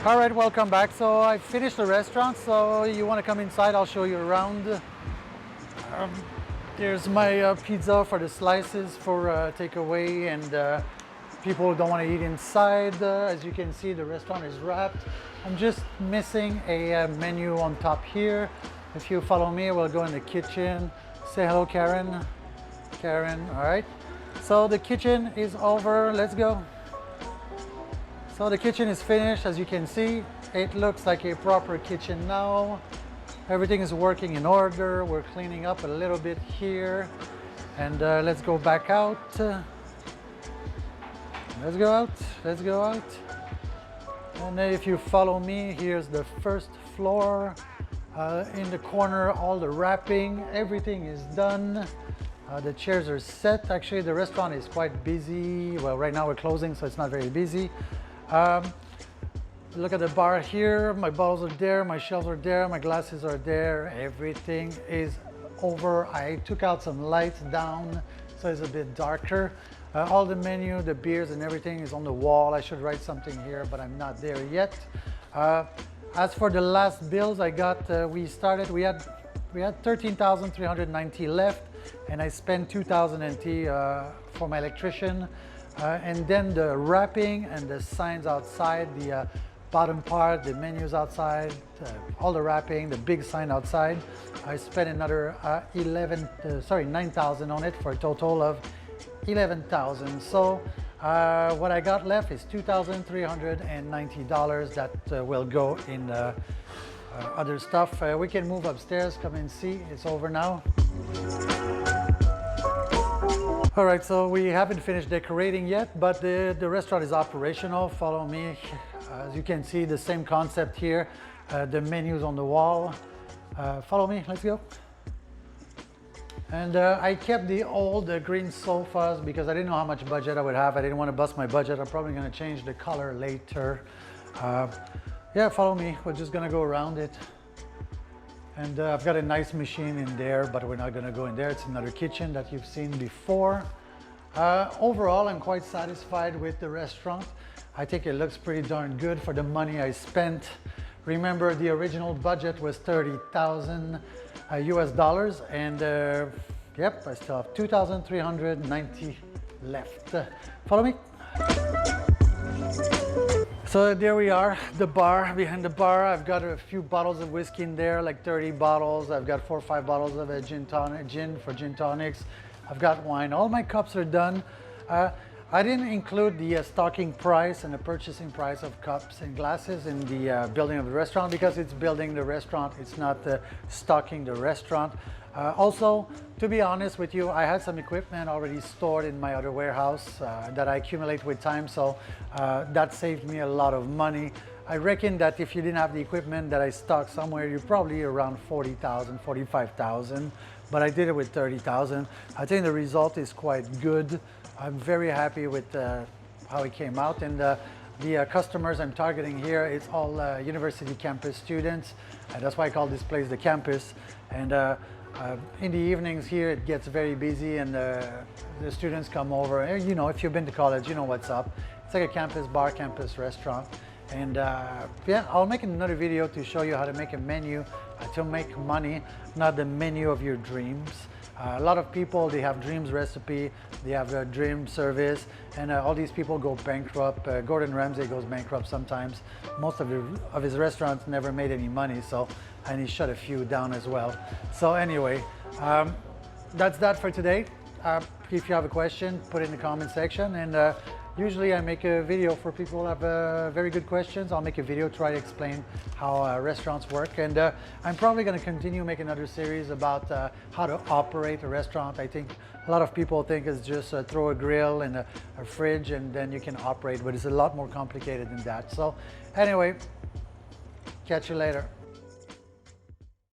All right, welcome back. So I finished the restaurant, so you want to come inside, I'll show you around. Here's my pizza for the slices for takeaway, and people don't want to eat inside. As you can see, the restaurant is wrapped. I'm just missing a menu on top here. If you follow me, we'll go in the kitchen. Say hello, Karen. Karen, all right. So the kitchen is over, let's go. So the kitchen is finished, as you can see. It looks like a proper kitchen now. Everything is working in order. We're cleaning up a little bit here. And let's go back out. Let's go out, let's go out. And if you follow me, here's the first floor. In the corner, all the wrapping, everything is done. The chairs are set. Actually, the restaurant is quite busy. Well, right now we're closing, so it's not very busy. Look at the bar here. My bottles are there, my shelves are there, my glasses are there. Everything is over. I took out some lights down, so it's a bit darker. All the menu, the beers and everything is on the wall. I should write something here, but I'm not there yet. As for the last bills I got, we had 13,390 left, and I spent 2,000 NT for my electrician. And then the wrapping and the signs outside, the bottom part, the menus outside, all the wrapping, the big sign outside. I spent another 9,000 on it for a total of 11,000. So what I got left is $2,390 that will go in other stuff. We can move upstairs, come and see, it's over now. All right, so we haven't finished decorating yet, but the restaurant is operational. Follow me. As you can see, the same concept here. The menus on the wall. Follow me, let's go. And I kept the old green sofas because I didn't know how much budget I would have. I didn't want to bust my budget. I'm probably going to change the color later. Yeah, follow me. We're just going to go around it. And I've got a nice machine in there, but we're not going to go in there. It's another kitchen that you've seen before. Overall, I'm quite satisfied with the restaurant. I think it looks pretty darn good for the money I spent. Remember, the original budget was 30,000 US dollars, and yep, I still have 2,390 left. Follow me. So there we are, the bar. Behind the bar, I've got a few bottles of whiskey in there, like 30 bottles. I've got 4 or 5 bottles of gin for gin tonics. I've got wine. All my cups are done. I didn't include the stocking price and the purchasing price of cups and glasses in the building of the restaurant because it's building the restaurant. It's not stocking the restaurant. Also, to be honest with you, I had some equipment already stored in my other warehouse that I accumulate with time, so that saved me a lot of money. I reckon that if you didn't have the equipment that I stocked somewhere, you're probably around 40,000, 45,000, but I did it with 30,000. I think the result is quite good. I'm very happy with how it came out, and the customers I'm targeting here, it's all university campus students. That's why I call this place the campus. And in the evenings here, it gets very busy, and the students come over. You know, if you've been to college, you know what's up. It's like a campus bar, campus restaurant. And yeah, I'll make another video to show you how to make a menu to make money, not the menu of your dreams. A lot of people, they have dreams recipe, they have a dream service, and all these people go bankrupt. Gordon Ramsay goes bankrupt sometimes. Most of his restaurants never made any money, so, and he shut a few down as well. So anyway, that's that for today. If you have a question, put it in the comment section, and usually I make a video for people who have very good questions. I'll make a video, try to explain how restaurants work. And I'm probably going to continue making another series about how to operate a restaurant. I think a lot of people think it's just throw a grill and a fridge and then you can operate, but it's a lot more complicated than that. So anyway, catch you later.